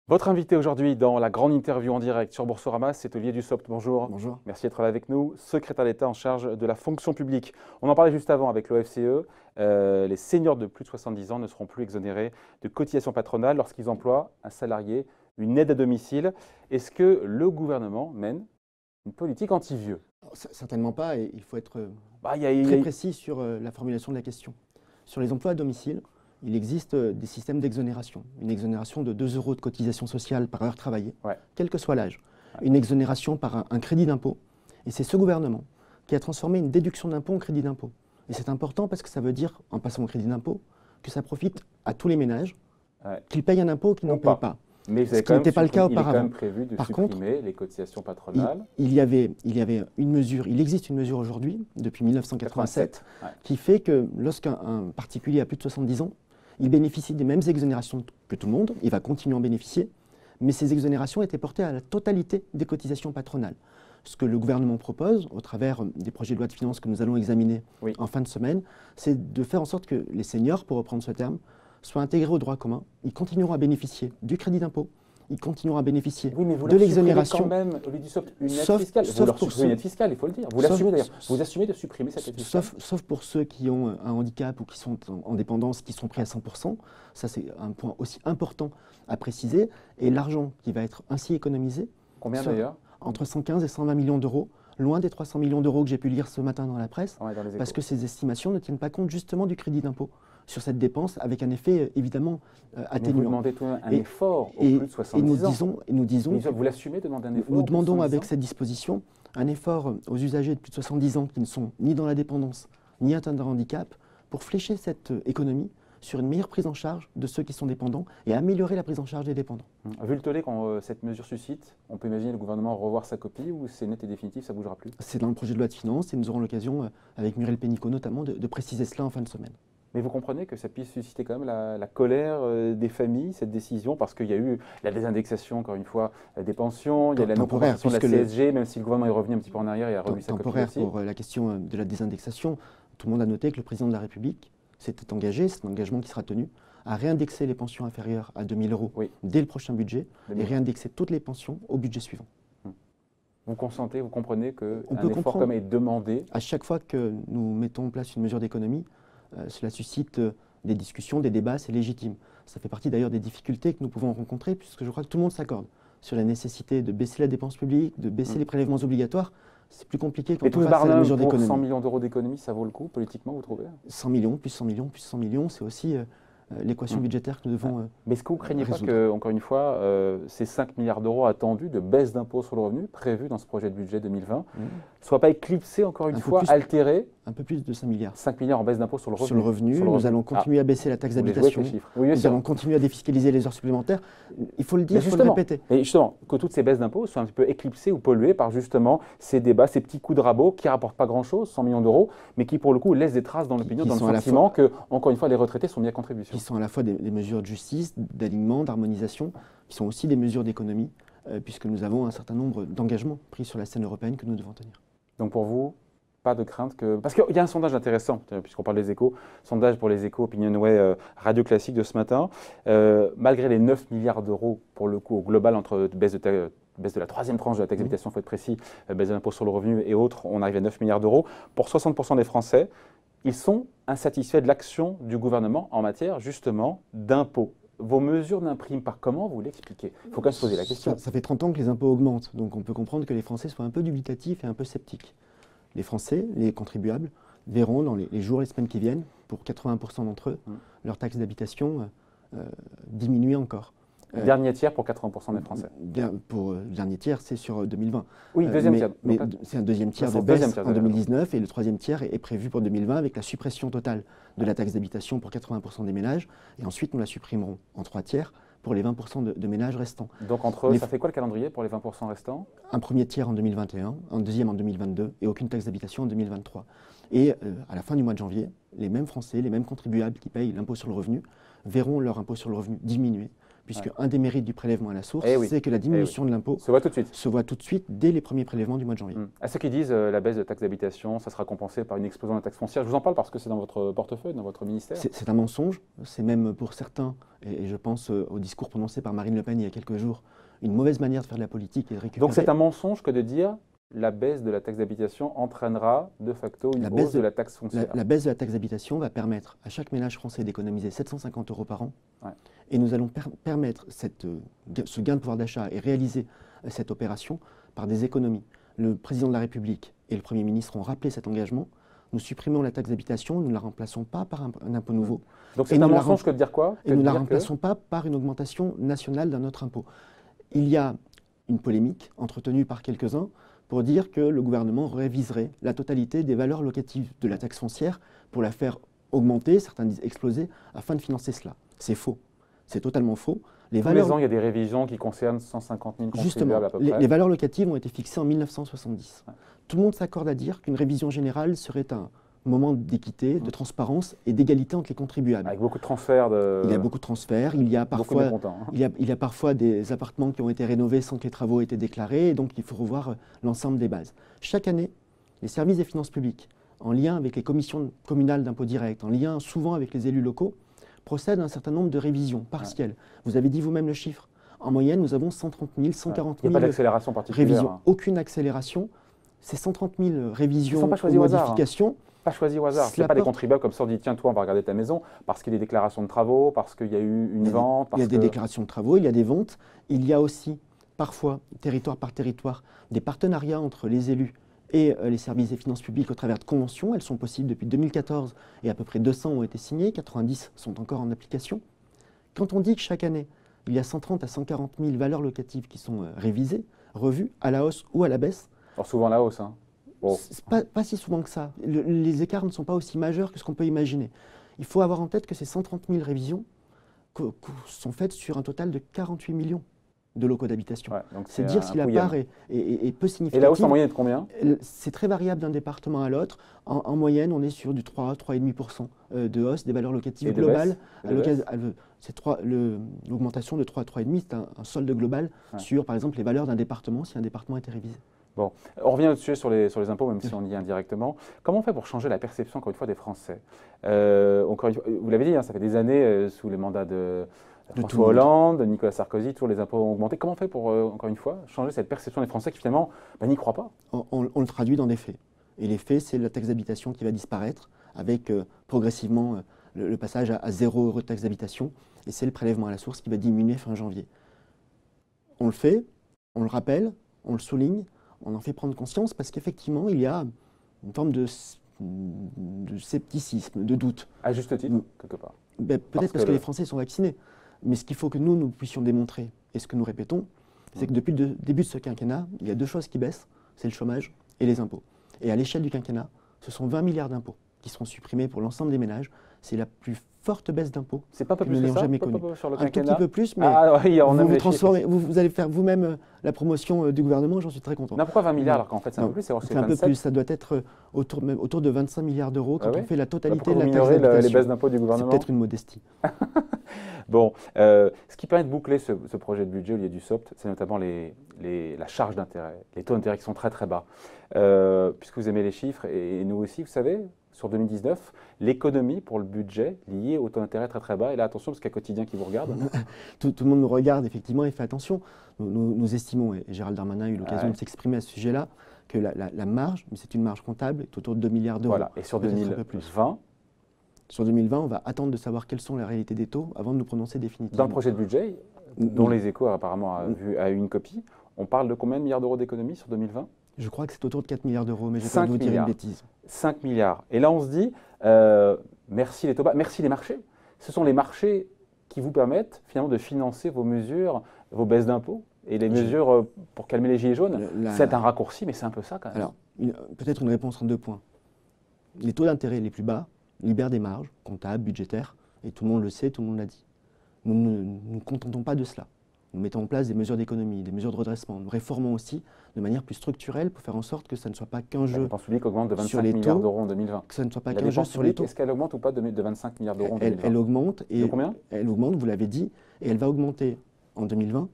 Votre invité aujourd'hui dans la grande interview en direct sur Boursorama, c'est Olivier Dussopt. Bonjour. Bonjour. Merci d'être là avec nous, secrétaire d'État en charge de la fonction publique. On en parlait juste avant avec l'OFCE. Les seniors de plus de 70 ans ne seront plus exonérés de cotisations patronales lorsqu'ils emploient un salarié, une aide à domicile. Est-ce que le gouvernement mène une politique anti-vieux? Certainement pas, et il faut être très très précis sur la formulation de la question. Sur les emplois à domicile, il existe des systèmes d'exonération. Une exonération de 2 € de cotisation sociale par heure travaillée, quel que soit l'âge. Une exonération par un crédit d'impôt. Et c'est ce gouvernement qui a transformé une déduction d'impôt en crédit d'impôt. Et c'est important parce que ça veut dire, en passant au crédit d'impôt, que ça profite à tous les ménages, qu'ils payent un impôt ou qu'ils n'en payent pas. Mais ce qui n'était pas le cas auparavant. Il est quand même prévu de supprimer les cotisations patronales. Il existe une mesure aujourd'hui, depuis 1987, qui fait que lorsqu'un particulier a plus de 70 ans, il bénéficie des mêmes exonérations que tout le monde, il va continuer à en bénéficier, mais ces exonérations étaient portées à la totalité des cotisations patronales. Ce que le gouvernement propose, au travers des projets de loi de finances que nous allons examiner en fin de semaine, c'est de faire en sorte que les seniors, pour reprendre ce terme, soient intégrés au droit commun. Ils continueront à bénéficier du crédit d'impôt, ils continueront à bénéficier de l'exonération. Quand même, Olivier Dussopt, une aide fiscale. Vous leur supprimez une aide fiscale, il faut le dire. Vous l'assumez d'ailleurs. Vous assumez de supprimer cette aide fiscale. Sauf pour ceux qui ont un handicap ou qui sont en dépendance, qui sont pris à 100%. Ça, c'est un point aussi important à préciser. Et l'argent qui va être ainsi économisé, combien d'ailleurs? Entre 115 et 120 millions d'euros, loin des 300 millions d'euros que j'ai pu lire ce matin dans la presse, parce que ces estimations ne tiennent pas compte justement du crédit d'impôt sur cette dépense, avec un effet évidemment atténuant. Vous demandez un effort aux plus de 70 ans. Nous disons, vous l'assumez, demander un effort. Nous demandons avec cette disposition un effort aux usagers de plus de 70 ans qui ne sont ni dans la dépendance, ni atteints d'un handicap, pour flécher cette économie sur une meilleure prise en charge de ceux qui sont dépendants et améliorer la prise en charge des dépendants. Vu le tollé quand cette mesure suscite, on peut imaginer le gouvernement revoir sa copie ou c'est net et définitif, ça ne bougera plus? C'est dans le projet de loi de finances et nous aurons l'occasion, avec Muriel Pénicaud notamment, de préciser cela en fin de semaine. Mais vous comprenez que ça puisse susciter quand même la colère des familles, cette décision, parce qu'il y a eu la désindexation, encore une fois, des pensions, il y a la non-compensation de la CSG, même si le gouvernement est revenu un petit peu en arrière et a revu sa copie aussi. Temporaire pour la question de la désindexation, tout le monde a noté que le président de la République s'était engagé, c'est un engagement qui sera tenu, à réindexer les pensions inférieures à 2 000 € dès le prochain budget et réindexer toutes les pensions au budget suivant. Vous consentez, vous comprenez qu'un effort comme est demandé? À chaque fois que nous mettons en place une mesure d'économie, cela suscite des discussions, des débats, c'est légitime. Ça fait partie d'ailleurs des difficultés que nous pouvons rencontrer, puisque je crois que tout le monde s'accorde sur la nécessité de baisser la dépense publique, de baisser les prélèvements obligatoires. C'est plus compliqué quand on passe à la mesure d'économie. 100 millions d'euros d'économie, ça vaut le coup politiquement, vous trouvez? 100 millions, plus 100 millions, plus 100 millions, c'est aussi l'équation budgétaire que nous devons Mais est-ce que vous ne craignez pas que, encore une fois, ces 5 milliards d'euros attendus de baisse d'impôt sur le revenu, prévus dans ce projet de budget 2020, ne soient pas éclipsés, encore une fois, altérés? Un peu plus de 5 milliards. 5 milliards en baisse d'impôt sur le revenu. Sur le revenu, nous allons continuer à baisser la taxe d'habitation. Nous allons continuer à défiscaliser les heures supplémentaires. Il faut le dire, il faut le répéter. Mais justement, que toutes ces baisses d'impôts soient un petit peu éclipsées ou polluées par justement ces débats, ces petits coups de rabot qui ne rapportent pas grand-chose, 100 millions d'euros, mais qui pour le coup laissent des traces dans l'opinion, dans le sentiment que, encore une fois, les retraités sont mis à contribution. Qui sont à la fois des mesures de justice, d'alignement, d'harmonisation, qui sont aussi des mesures d'économie, puisque nous avons un certain nombre d'engagements pris sur la scène européenne que nous devons tenir. Donc pour vous, pas de crainte que... Parce qu'il y a un sondage intéressant, puisqu'on parle des Échos, sondage pour les Échos, Opinionway, Radio Classique de ce matin. Malgré les 9 milliards d'euros, pour le coup, au global, entre baisse de la troisième tranche de la taxe d'habitation, il faut être précis, baisse de l'impôt sur le revenu et autres, on arrive à 9 milliards d'euros. Pour 60% des Français, ils sont insatisfaits de l'action du gouvernement en matière, justement, d'impôts. Vos mesures n'impriment pas. Comment vous l'expliquez? Il faut quand même se poser la question. Ça fait 30 ans que les impôts augmentent, donc on peut comprendre que les Français soient un peu dubitatifs et un peu sceptiques. Les Français, les contribuables, verront dans les jours et les semaines qui viennent, pour 80% d'entre eux, leur taxe d'habitation diminuer encore. Dernier tiers pour 80% des Français. Pour le dernier tiers, c'est sur 2020. Oui, deuxième tiers. Mais c'est un deuxième tiers de baisse en 2019 et le troisième tiers est prévu pour 2020 avec la suppression totale de la taxe d'habitation pour 80% des ménages. Et ensuite, nous la supprimerons en 3 tiers pour les 20% de ménages restants. Donc ça fait quoi le calendrier pour les 20% restants? Un premier tiers en 2021, un deuxième en 2022 et aucune taxe d'habitation en 2023. Et à la fin du mois de janvier, les mêmes Français, les mêmes contribuables qui payent l'impôt sur le revenu verront leur impôt sur le revenu diminuer, puisque un des mérites du prélèvement à la source, c'est que la diminution de l'impôt se voit tout de suite. Se voit tout de suite dès les premiers prélèvements du mois de janvier. À ceux qui disent la baisse de taxe d'habitation, ça sera compensé par une explosion de la taxe foncière, je vous en parle parce que c'est dans votre portefeuille, dans votre ministère. C'est un mensonge, c'est même pour certains, et je pense au discours prononcé par Marine Le Pen il y a quelques jours, une mauvaise manière de faire de la politique et de récupérer. Donc c'est un mensonge que de dire la baisse de la taxe d'habitation entraînera de facto une hausse de la taxe foncière. La baisse de la taxe d'habitation va permettre à chaque ménage français d'économiser 750 € par an. Et nous allons permettre ce gain de pouvoir d'achat et réaliser cette opération par des économies. Le président de la République et le Premier ministre ont rappelé cet engagement. Nous supprimons la taxe d'habitation, nous ne la remplaçons pas par un impôt nouveau. Donc c'est un mensonge que de dire quoi? Et nous ne la remplaçons pas par une augmentation nationale d'un autre impôt. Il y a une polémique entretenue par quelques-uns pour dire que le gouvernement réviserait la totalité des valeurs locatives de la taxe foncière pour la faire augmenter, certains disent exploser, afin de financer cela. C'est faux. C'est totalement faux. Tous les ans, il y a des révisions qui concernent 150 000 contribuables à peu près. Les valeurs locatives ont été fixées en 1970. Tout le monde s'accorde à dire qu'une révision générale serait un moment d'équité, de transparence et d'égalité entre les contribuables. Avec beaucoup de transferts. Il y a beaucoup de transferts. Il y a parfois des appartements qui ont été rénovés sans que les travaux aient été déclarés. Et donc, il faut revoir l'ensemble des bases. Chaque année, les services des finances publiques, en lien avec les commissions communales d'impôts directs, en lien souvent avec les élus locaux, procèdent à un certain nombre de révisions partielles. Vous avez dit vous-même le chiffre. En moyenne, nous avons 130 000, 140 000 Il n'y a pas d'accélération particulière. Révisions. Aucune accélération. Ces 130 000 révisions ou modifications. Pas choisi au hasard. Ce n'est pas des contribuables comme ça, on dit tiens, toi, on va regarder ta maison parce qu'il y a des déclarations de travaux, parce qu'il y a eu une vente. Il y a des déclarations de travaux, il y a des ventes. Il y a aussi, parfois, territoire par territoire, des partenariats entre les élus et les services des finances publiques au travers de conventions. Elles sont possibles depuis 2014 et à peu près 200 ont été signées, 90 sont encore en application. Quand on dit que chaque année, il y a 130 à 140 000 valeurs locatives qui sont révisées, revues, à la hausse ou à la baisse. Alors souvent la hausse, hein. Bon. Pas si souvent que ça. Les écarts ne sont pas aussi majeurs que ce qu'on peut imaginer. Il faut avoir en tête que ces 130 000 révisions sont faites sur un total de 48 millions de locaux d'habitation. C'est dire si la part est peu significative. Et la hausse en moyenne est de combien? C'est très variable d'un département à l'autre. En moyenne, on est sur du 3,5% de hausse des valeurs locatives globales. L'augmentation de 3 à 3,5%, c'est un solde global sur, par exemple, les valeurs d'un département, si un département était révisé. Bon, on revient au sujet sur les impôts, même si on y est indirectement. Comment on fait pour changer la perception, encore une fois, des Français? Encore une fois, vous l'avez dit, hein, ça fait des années, sous les mandats de François Hollande, de Nicolas Sarkozy, toujours les impôts ont augmenté. Comment on fait pour, encore une fois, changer cette perception des Français qui finalement n'y croient pas? On le traduit dans des faits. Et les faits, c'est la taxe d'habitation qui va disparaître avec progressivement le passage à 0 € de taxe d'habitation. Et c'est le prélèvement à la source qui va diminuer fin janvier. On le fait, on le rappelle, on le souligne. On en fait prendre conscience parce qu'effectivement, il y a une forme de scepticisme, de doute. À juste titre, quelque part. Peut-être parce que les Français sont vaccinés. Mais ce qu'il faut que nous puissions démontrer, et ce que nous répétons, c'est que depuis le début de ce quinquennat, il y a 2 choses qui baissent, c'est le chômage et les impôts. Et à l'échelle du quinquennat, ce sont 20 milliards d'impôts qui seront supprimés pour l'ensemble des ménages. C'est la plus forte baisse d'impôts que nous n'ayons jamais connue. Un tout petit peu plus, mais vous allez faire vous-même la promotion du gouvernement, j'en suis très content. Non, pourquoi 20 milliards alors qu'en fait c'est un peu plus? C'est un peu plus, ça doit être autour de 25 milliards d'euros quand on fait la totalité de la taxe d'habitation. Les baisses d'impôts du gouvernement? C'est peut-être une modestie. Bon, ce qui permet de boucler ce projet de budget au lieu du SOPT, c'est notamment la charge d'intérêt, les taux d'intérêt qui sont très très bas. Puisque vous aimez les chiffres, et nous aussi, vous savez, sur 2019, l'économie pour le budget liée au taux d'intérêt très très bas. Et là, attention, parce qu'il y a Quotidien qui vous regarde. Tout le monde nous regarde, effectivement, et fait attention. Nous estimons, et Gérald Darmanin a eu l'occasion de s'exprimer à ce sujet-là, que la marge, mais c'est une marge comptable, est autour de 2 milliards d'euros. Voilà, et sur 2020 Sur 2020, on va attendre de savoir quelles sont les réalités des taux avant de nous prononcer définitivement. Dans le projet de budget, dont les Échos apparemment a eu une copie, on parle de combien de milliards d'euros d'économies sur 2020? Je crois que c'est autour de 4 milliards d'euros, mais je vais pas vous dire une bêtise. 5 milliards. Et là, on se dit, merci les taux bas, merci les marchés. Ce sont les marchés qui vous permettent finalement de financer vos mesures, vos baisses d'impôts et les mesures pour calmer les gilets jaunes. C'est un raccourci, mais c'est un peu ça quand même. Alors, peut-être une réponse en 2 points. Les taux d'intérêt les plus bas libèrent des marges comptables, budgétaires, et tout le monde le sait, tout le monde l'a dit. Nous ne nous contentons pas de cela. nous mettons en place des mesures d'économie, des mesures de redressement. Nous réformons aussi de manière plus structurelle pour faire en sorte que ça ne soit pas qu'un jeu. La dépense publique augmente de 25 sur les milliards taux, d'euros en 2020. Que ça ne soit pas La qu'un jeu dépense sur les publique, taux. est-ce qu'elle augmente ou pas de 25 milliards d'euros en 2020? Elle augmente. Et de combien? Elle augmente, vous l'avez dit, et elle va augmenter en 2020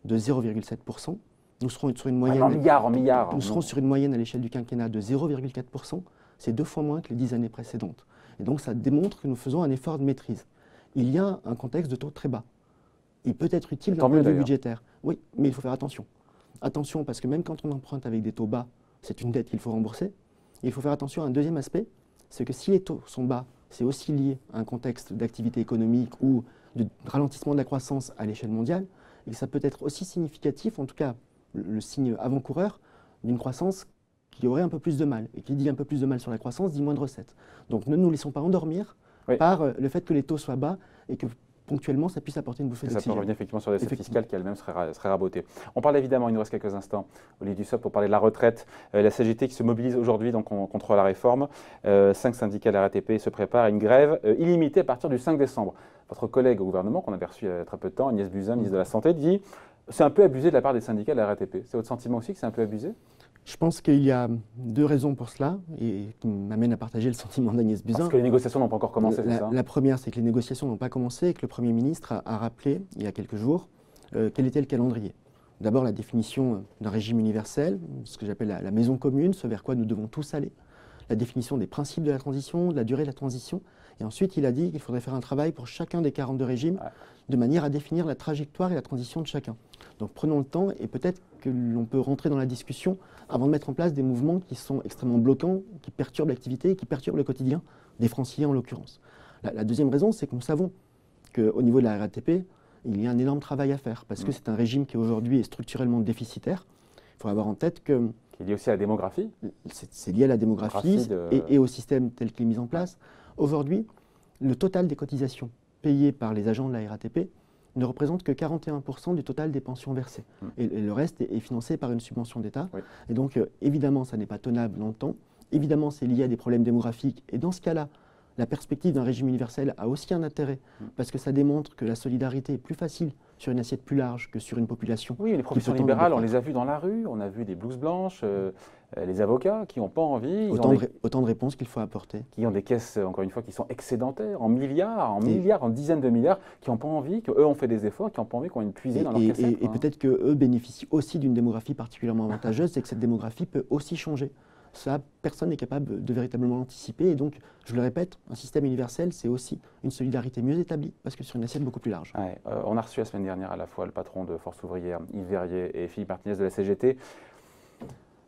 de 0,7%. Nous serons sur une moyenne. En milliards. Nous serons sur une moyenne à l'échelle du quinquennat de 0,4%. C'est 2 fois moins que les 10 années précédentes. Et donc ça démontre que nous faisons un effort de maîtrise. Il y a un contexte de taux très bas. Il peut être utile d'un point de vue budgétaire. Oui, mais il faut faire attention. Attention, parce que même quand on emprunte avec des taux bas, c'est une dette qu'il faut rembourser. Et il faut faire attention à un deuxième aspect, c'est que si les taux sont bas, c'est aussi lié à un contexte d'activité économique ou de ralentissement de la croissance à l'échelle mondiale, et que ça peut être aussi significatif, en tout cas le signe avant-coureur, d'une croissance qui aurait un peu plus de mal. Et qui dit un peu plus de mal sur la croissance, dit moins de recettes. Donc ne nous laissons pas endormir par le fait que les taux soient bas et que ponctuellement, ça puisse apporter une bouffée d'oxygène. Ça peut revenir effectivement sur des recettes fiscales qui elles-mêmes seraient rabotées. On parle évidemment, il nous reste quelques instants, Olivier Dussopt, pour parler de la retraite. La CGT qui se mobilise aujourd'hui contre la réforme. 5 syndicats de la RATP se préparent à une grève illimitée à partir du 5 décembre. Votre collègue au gouvernement, qu'on a reçu il y a très peu de temps, Agnès Buzyn, ministre de la Santé, dit c'est un peu abusé de la part des syndicats de la RATP. C'est votre sentiment aussi que c'est un peu abusé? Je pense qu'il y a 2 raisons pour cela et qui m'amènent à partager le sentiment d'Agnès Buzyn. Parce que les négociations n'ont pas encore commencé, c'est ça? La première, c'est que les négociations n'ont pas commencé et que le Premier ministre a rappelé, il y a quelques jours, quel était le calendrier. D'abord, la définition d'un régime universel, ce que j'appelle la maison commune, ce vers quoi nous devons tous aller. La définition des principes de la transition, de la durée de la transition. Et ensuite, il a dit qu'il faudrait faire un travail pour chacun des 42 régimes, de manière à définir la trajectoire et la transition de chacun. Donc prenons le temps et peut-être que l'on peut rentrer dans la discussion avant de mettre en place des mouvements qui sont extrêmement bloquants, qui perturbent l'activité et qui perturbent le quotidien des Franciliens en l'occurrence. La deuxième raison, c'est que nous savons qu'au niveau de la RATP, il y a un énorme travail à faire parce que c'est un régime qui aujourd'hui est structurellement déficitaire. Il faut avoir en tête que... Qui est lié aussi à la démographie. C'est lié à la démographie et au système tel qu'il est mis en place. Aujourd'hui, le total des cotisations payées par les agents de la RATP ne représente que 41% du total des pensions versées. Et le reste est financé par une subvention d'État. Et donc, évidemment, ça n'est pas tenable dans le temps. Évidemment, c'est lié à des problèmes démographiques. Et dans ce cas-là, la perspective d'un régime universel a aussi un intérêt, parce que ça démontre que la solidarité est plus facile sur une assiette plus large que sur une population. Oui, les professions libérales, on les a vues dans la rue, on a vu des blouses blanches, les avocats qui n'ont pas envie. Autant de réponses qu'il faut apporter. Qui ont des caisses, encore une fois, qui sont excédentaires, en milliards, en dizaines de milliards, qui n'ont pas envie, qu'eux ont fait des efforts, qui n'ont pas envie qu'on vienne puiser dans leur cassette. Et peut-être qu'eux bénéficient aussi d'une démographie particulièrement avantageuse, c'est que cette démographie peut aussi changer. Ça, personne n'est capable de véritablement l'anticiper. Et donc, je le répète, un système universel, c'est aussi une solidarité mieux établie, parce que sur une assiette beaucoup plus large. On a reçu la semaine dernière à la fois le patron de Force ouvrière, Yves Verrier, et Philippe Martinez de la CGT.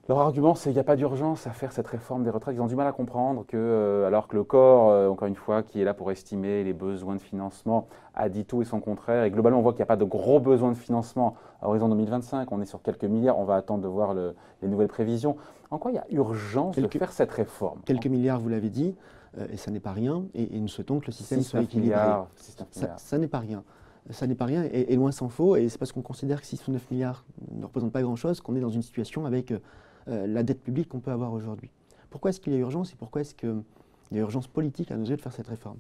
Leur argument, c'est qu'il n'y a pas d'urgence à faire cette réforme des retraites. Ils ont du mal à comprendre que, alors que le corps, encore une fois, qui est là pour estimer les besoins de financement, a dit tout et son contraire. Et globalement, on voit qu'il n'y a pas de gros besoins de financement à horizon 2025. On est sur quelques milliards. On va attendre de voir les nouvelles prévisions. En quoi il y a urgence de faire cette réforme? Quelques milliards, vous l'avez dit, et ça n'est pas rien. Et nous souhaitons que le système soit équilibré. Ça n'est pas rien. Ça n'est pas rien, et loin s'en faut. Et c'est parce qu'on considère que 6 ou 9 milliards ne représentent pas grand-chose qu'on est dans une situation avec la dette publique qu'on peut avoir aujourd'hui. Pourquoi est-ce qu'il y a urgence et pourquoi est-ce qu'il y a urgence politique à nos yeux de faire cette réforme?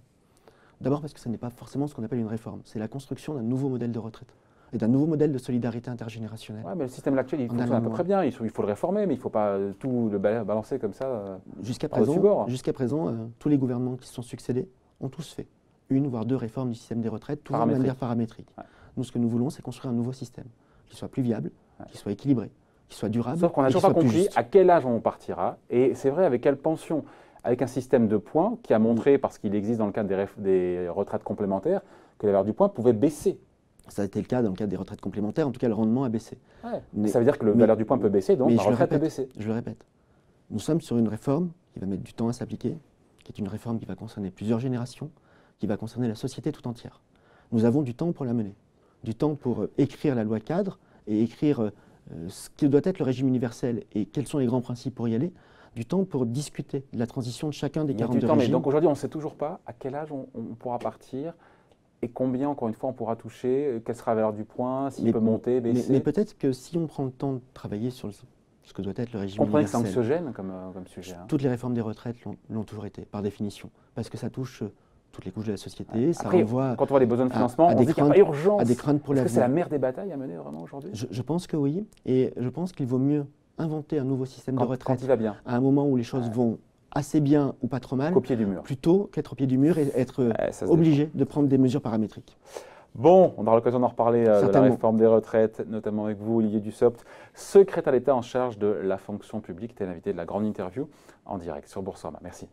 D'abord parce que ce n'est pas forcément ce qu'on appelle une réforme, c'est la construction d'un nouveau modèle de retraite et d'un nouveau modèle de solidarité intergénérationnelle. Oui, mais le système actuel, il fonctionne à peu près bien, il faut le réformer, mais il ne faut pas tout le balancer comme ça. Jusqu'à présent, tous les gouvernements qui se sont succédés ont tous fait 1 voire 2 réformes du système des retraites, toujours de manière paramétrique. Nous, ce que nous voulons, c'est construire un nouveau système qui soit plus viable, qui soit équilibré, qui soit durable. Sauf qu'on n'a toujours pas compris à quel âge on partira, et c'est vrai avec quelle pension, avec un système de points qui a montré, parce qu'il existe dans le cadre des retraites complémentaires, que la valeur du point pouvait baisser. Ça a été le cas dans le cadre des retraites complémentaires, en tout cas le rendement a baissé. Ça veut dire que la valeur du point peut baisser, donc la retraite peut baisser. Je le répète, nous sommes sur une réforme qui va mettre du temps à s'appliquer, qui est une réforme qui va concerner plusieurs générations, qui va concerner la société tout entière. Nous avons du temps pour la mener, du temps pour écrire la loi cadre et écrire ce que doit être le régime universel et quels sont les grands principes pour y aller, du temps pour discuter de la transition de chacun des 42 régimes. Mais donc aujourd'hui, on ne sait toujours pas à quel âge on pourra partir et combien, encore une fois, on pourra toucher, quelle sera la valeur du point, s'il peut monter, baisser. Mais peut-être que si on prend le temps de travailler sur ce que doit être le régime universel... On prend que c'est anxiogène comme sujet. Toutes les réformes des retraites l'ont toujours été, par définition, parce que ça touche toutes les couches de la société. Ça Après, renvoie quand on voit les besoins de financement, on dit qu'il n'y a pas urgence. à des craintes pour Est-ce que c'est la l'avenir. mère des batailles à mener vraiment aujourd'hui? Je pense que oui, et je pense qu'il vaut mieux inventer un nouveau système de Quand retraite il va bien. à un moment où les choses vont assez bien ou pas trop mal, Au pied du mur. plutôt qu'être au pied du mur et être Ça se obligé de prendre des mesures paramétriques. Bon, on aura l'occasion d'en reparler de la Certainement. réforme des retraites, notamment avec vous, Olivier Dussopt, secrétaire d'État en charge de la fonction publique. T'es l'invité de la grande interview en direct sur Boursorama. Merci.